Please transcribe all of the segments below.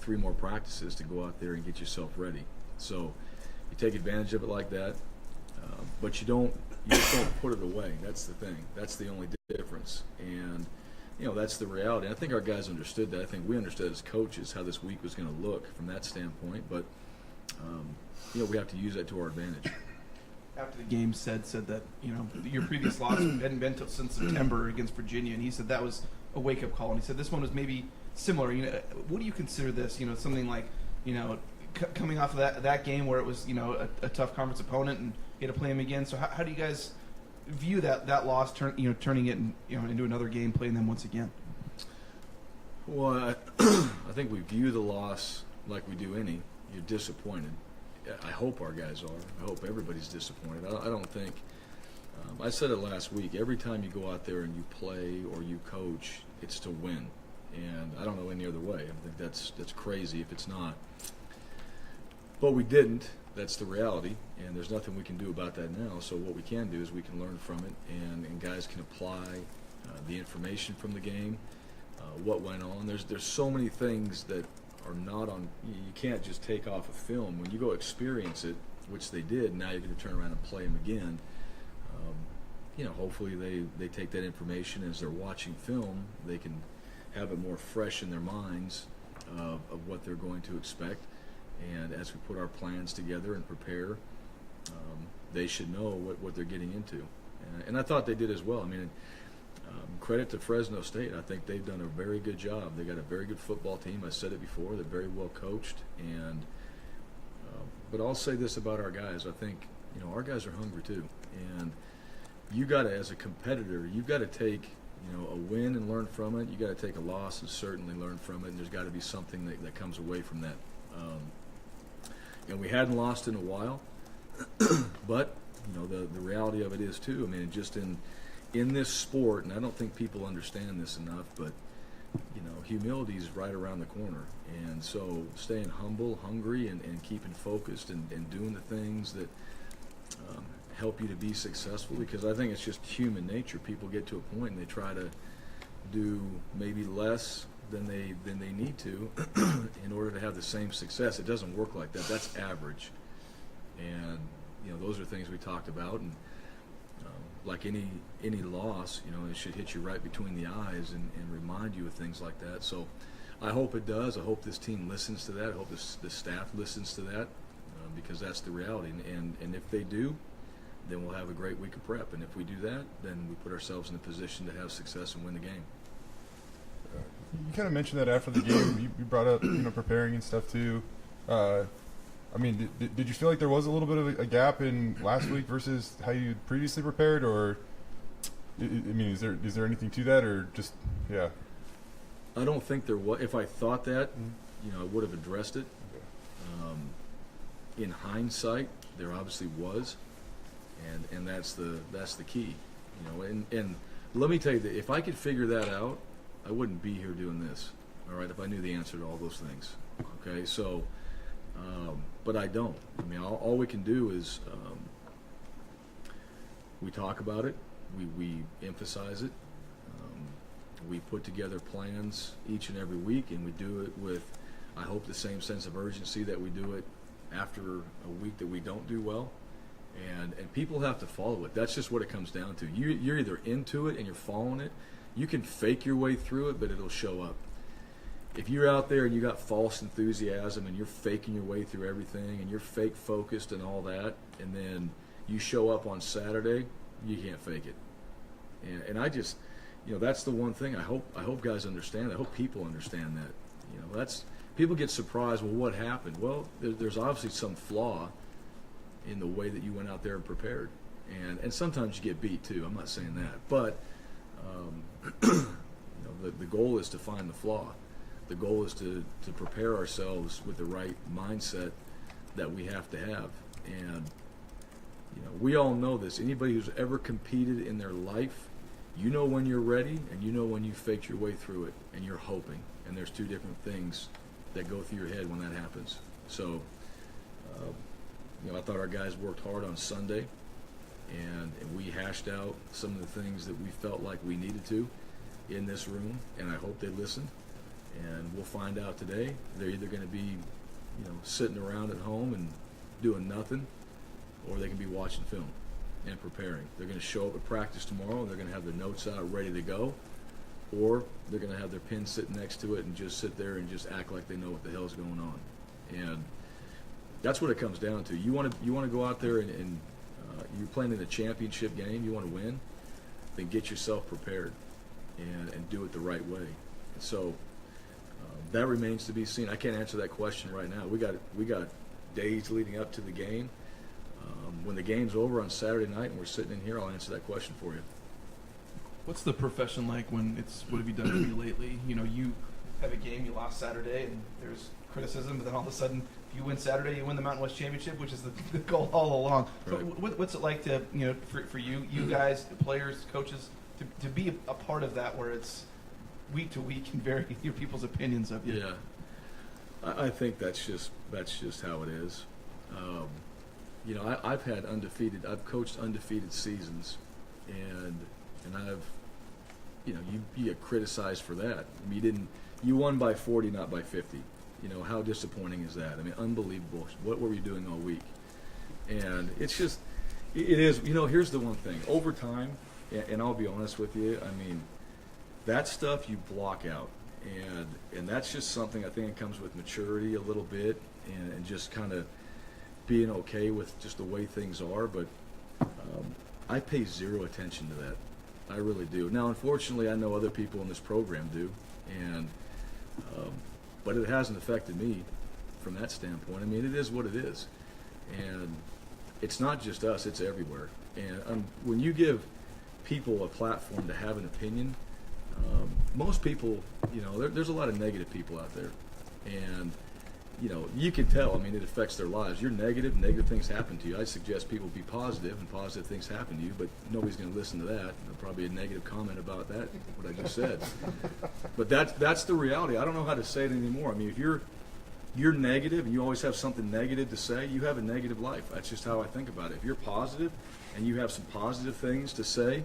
3 more practices to go out there and get yourself ready. So you take advantage of it like that, but you just don't put it away. That's the thing. That's the only difference. And that's the reality. I think our guys understood that. I think we understood as coaches how this week was going to look from that standpoint. But we have to use that to our advantage. After the game, said that your previous loss hadn't been since September against Virginia, and he said that was a wake-up call. And he said this one was maybe similar. What do you consider this? Something like coming off of that game where it was a tough conference opponent and you had to play him again. So how do you guys view that loss, turning it into another game, playing them once again? Well, I think we view the loss like we do any. You're disappointed. I hope our guys are. I hope everybody's disappointed. I don't think I said it last week. Every time you go out there and you play or you coach, it's to win. And I don't know any other way. I think that's crazy if it's not. But we didn't. That's the reality, and there's nothing we can do about that now. So what we can do is we can learn from it, and guys can apply the information from the game, what went on. There's so many things that are not on. You can't just take off a film. When you go experience it, which they did, now you're going to turn around and play them again. Hopefully they take that information as they're watching film. They can have it more fresh in their minds of what they're going to expect. And as we put our plans together and prepare, they should know what they're getting into. And I thought they did as well. I mean, credit to Fresno State. I think they've done a very good job. They got a very good football team. I said it before. They're very well coached. But I'll say this about our guys. I think, our guys are hungry too. And you got to, as a competitor, you've got to take, a win and learn from it. You got to take a loss and certainly learn from it. And there's got to be something that comes away from that. And we hadn't lost in a while, but the reality of it is too. I mean, just in this sport, and I don't think people understand this enough, but humility is right around the corner. And so staying humble, hungry, and keeping focused and doing the things that help you to be successful, because I think it's just human nature. People get to a point and they try to do maybe less than they need to in order to have the same success. It doesn't work like that. That's average. And those are things we talked about. And like any loss, it should hit you right between the eyes and remind you of things like that. So I hope it does. I hope this team listens to that. I hope the staff listens to that, because that's the reality. And if they do, then we'll have a great week of prep. And if we do that, then we put ourselves in a position to have success and win the game. You kind of mentioned that after the game. You brought up, preparing and stuff too. I mean, did you feel like there was a little bit of a gap in last week versus how you previously prepared, or I mean, is there anything to that, or just yeah? I don't think there was. If I thought that, I would have addressed it. In hindsight, there obviously was, and that's the key. And let me tell you that if I could figure that out, I wouldn't be here doing this, all right, if I knew the answer to all those things, okay? So, but I don't. I mean, all we can do is we talk about it, we emphasize it, we put together plans each and every week, and we do it with, I hope, the same sense of urgency that we do it after a week that we don't do well. And people have to follow it. That's just what it comes down to. You're either into it and you're following it. You can fake your way through it, but it'll show up. If you're out there and you got false enthusiasm and you're faking your way through everything and you're fake focused and all that, and then you show up on Saturday, you can't fake it. And I just, that's the one thing I hope guys understand. I hope people understand that. That's people get surprised. Well, what happened? Well, there's obviously some flaw in the way that you went out there and prepared, and sometimes you get beat too. I'm not saying that, but the goal is to find the flaw. The goal is to prepare ourselves with the right mindset that we have to have. And we all know this. Anybody who's ever competed in their life, when you're ready, and when you faked your way through it, and you're hoping. And there's two different things that go through your head when that happens. So, I thought our guys worked hard on Sunday, and we hashed out some of the things that we felt like we needed to in this room, and I hope they listened. And we'll find out today. They're either going to be, sitting around at home and doing nothing, or they can be watching film and preparing. They're going to show up at practice tomorrow, and they're going to have their notes out ready to go, or they're going to have their pen sitting next to it and just sit there and just act like they know what the hell's going on. And that's what it comes down to. You want to go out there and you're playing in a championship game. You want to win, then get yourself prepared and do it the right way. And so that remains to be seen. I can't answer that question right now. We got days leading up to the game. When the game's over on Saturday night and we're sitting in here, I'll answer that question for you. What's the profession like when it's what have you done for you lately? You have a game, you lost Saturday, and there's criticism, but then all of a sudden, if you win Saturday, you win the Mountain West Championship, which is the goal all along. Right. So what's it like to, for you guys, the players, coaches, to be a part of that where it's week to week and vary your people's opinions of you? Yeah, I think that's just how it is. I've coached undefeated seasons, and I've, you get criticized for that. I mean, you won by 40, not by 50. How disappointing is that? I mean, unbelievable. What were you doing all week? And it's just, it is, here's the one thing. Over time, and I'll be honest with you, I mean, that stuff you block out. And that's just something I think it comes with maturity a little bit and just kind of being okay with just the way things are. But I pay zero attention to that. I really do. Now, unfortunately, I know other people in this program do. And but it hasn't affected me from that standpoint. I mean, it is what it is. And it's not just us, it's everywhere. And when you give people a platform to have an opinion, most people, there's a lot of negative people out there. And, you can tell, I mean, it affects their lives. You're negative things happen to you. I suggest people be positive, and positive things happen to you, but nobody's going to listen to that. There'll probably be a negative comment about that, what I just said. But that's the reality. I don't know how to say it anymore. I mean, if you're negative and you always have something negative to say, you have a negative life. That's just how I think about it. If you're positive and you have some positive things to say,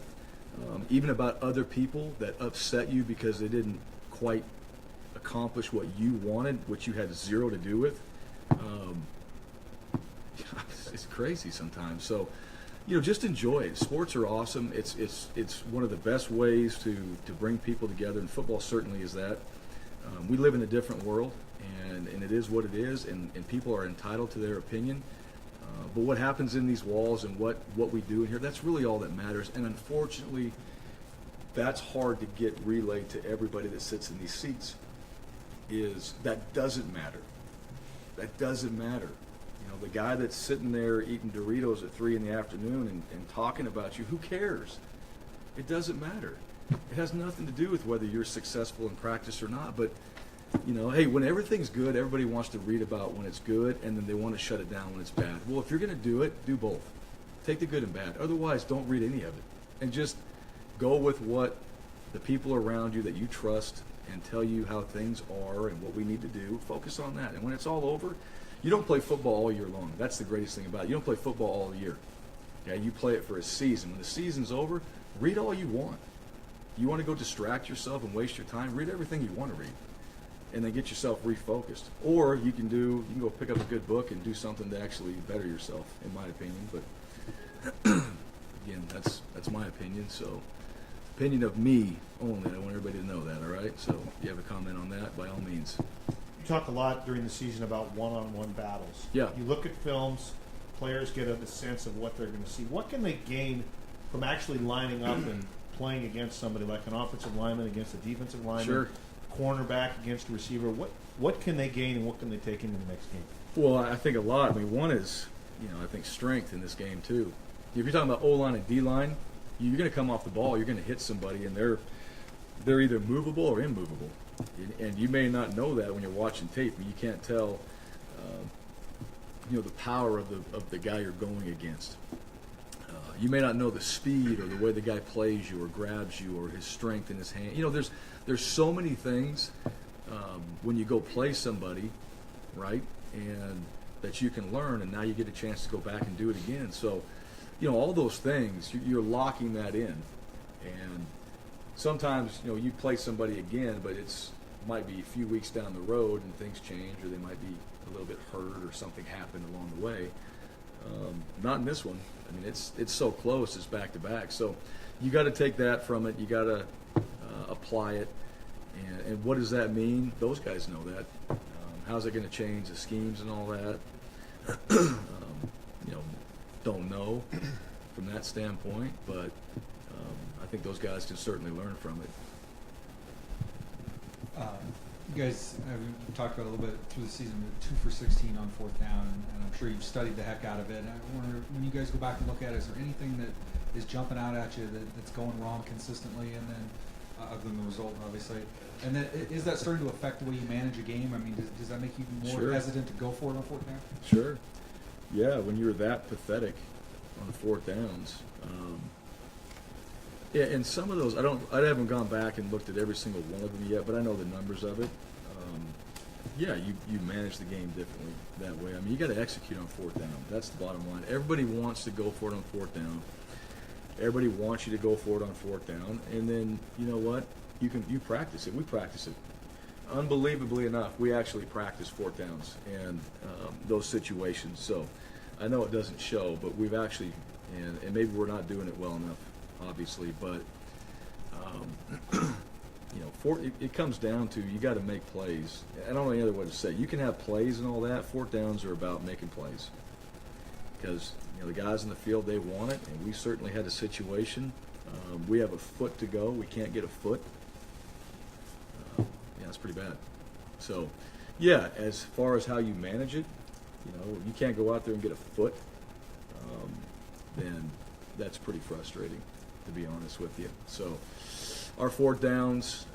even about other people that upset you because they didn't quite accomplish what you wanted, which you had zero to do with, it's crazy sometimes. So, just enjoy it. Sports are awesome. It's one of the best ways to bring people together, and football certainly is that. We live in a different world, and it is what it is, and people are entitled to their opinion. But what happens in these walls and what we do in here, that's really all that matters. And unfortunately, that's hard to get relayed to everybody that sits in these seats. Is that doesn't matter. That doesn't matter. The guy that's sitting there eating Doritos at 3 p.m. and talking about you, who cares? It doesn't matter. It has nothing to do with whether you're successful in practice or not. But, hey, when everything's good, everybody wants to read about when it's good, and then they want to shut it down when it's bad. Well, if you're going to do it, do both. Take the good and bad. Otherwise, don't read any of it. And just go with what the people around you that you trust and tell you how things are and what we need to do. Focus on that. And when it's all over, you don't play football all year long. That's the greatest thing about it. You don't play football all year. Okay? You play it for a season. When the season's over, read all you want. You want to go distract yourself and waste your time, read everything you want to read. And then get yourself refocused. Or you can go pick up a good book and do something to actually better yourself, in my opinion. But again, that's my opinion. So, opinion of me only. I want everybody to know that. All right. So, if you have a comment on that, by all means. You talk a lot during the season about one-on-one battles. Yeah. You look at films, players get a sense of what they're going to see. What can they gain from actually lining up and playing against somebody like an offensive lineman against a defensive lineman? Sure. Cornerback against a receiver. What can they gain and what can they take into the next game? Well, I think a lot. I mean, one is, I think strength in this game too. If you're talking about O-line and D-line, you're going to come off the ball, you're going to hit somebody, and they're either movable or immovable. And you may not know that when you're watching tape, and you can't tell, the power of the guy you're going against. You may not know the speed or the way the guy plays you or grabs you or his strength in his hand. There's so many things when you go play somebody, right, and that you can learn, and now you get a chance to go back and do it again. So, all those things, you're locking that in. And sometimes, you play somebody again, but it's might be a few weeks down the road and things change, or they might be a little bit hurt or something happened along the way. Not in this one. I mean, it's so close. It's back to back. So you got to take that from it. You got to apply it. And what does that mean? Those guys know that. How's it going to change the schemes and all that? Don't know from that standpoint, but I think those guys can certainly learn from it. You guys have talked about a little bit through the season, 2 for 16 on 4th down, and I'm sure you've studied the heck out of it. I wonder, when you guys go back and look at it, is there anything that is jumping out at you that's going wrong consistently, and then other than the result, obviously? And then is that starting to affect the way you manage a game? I mean, does that make you more Sure. hesitant to go for it on 4th down? Sure. Yeah, when you're that pathetic on 4th downs. Yeah, and some of those, I haven't gone back and looked at every single one of them yet, but I know the numbers of it. Yeah, you manage the game differently that way. I mean, you got to execute on 4th down. That's the bottom line. Everybody wants to go for it on 4th down. Everybody wants you to go for it on 4th down, and then you know what? You practice it. We practice it. Unbelievably enough, we actually practice 4th downs and those situations. So I know it doesn't show, but we've actually, and maybe we're not doing it well enough, obviously, but it comes down to you got to make plays. I don't know any other way to say it. You can have plays and all that. 4th downs are about making plays because the guys in the field, they want it, and we certainly had a situation. We have a foot to go. We can't get a foot. It's pretty bad. So, yeah, as far as how you manage it, you can't go out there and get a foot, then that's pretty frustrating, to be honest with you. So, our 4th downs,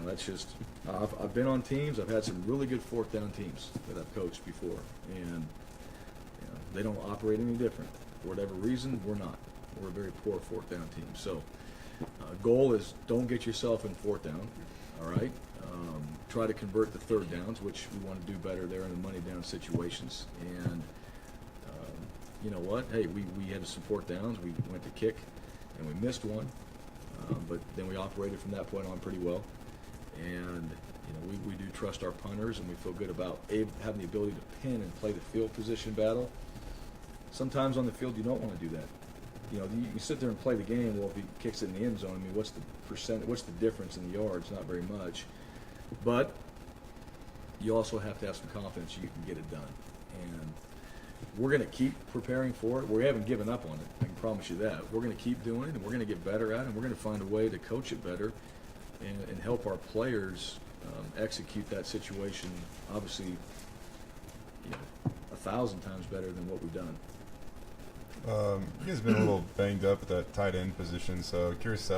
that's just, I've been on teams. I've had some really good 4th down teams that I've coached before, and they don't operate any different. For whatever reason, we're not. We're a very poor 4th down team. So, goal is don't get yourself in 4th down. All right. Try to convert the 3rd downs, which we want to do better there in the money down situations. And you know what? Hey, we had some 4th downs. We went to kick, and we missed one. But then we operated from that point on pretty well. And we do trust our punters, and we feel good about having the ability to pin and play the field position battle. Sometimes on the field you don't want to do that. You sit there and play the game. Well, if he kicks it in the end zone, I mean, what's the percent? What's the difference in the yards? Not very much. But you also have to have some confidence you can get it done. And we're going to keep preparing for it. We haven't given up on it. I can promise you that. We're going to keep doing it, and we're going to get better at it. And we're going to find a way to coach it better and help our players execute that situation. Obviously, 1,000 times better than what we've done. You guys have been a little banged up at that tight end position, so curious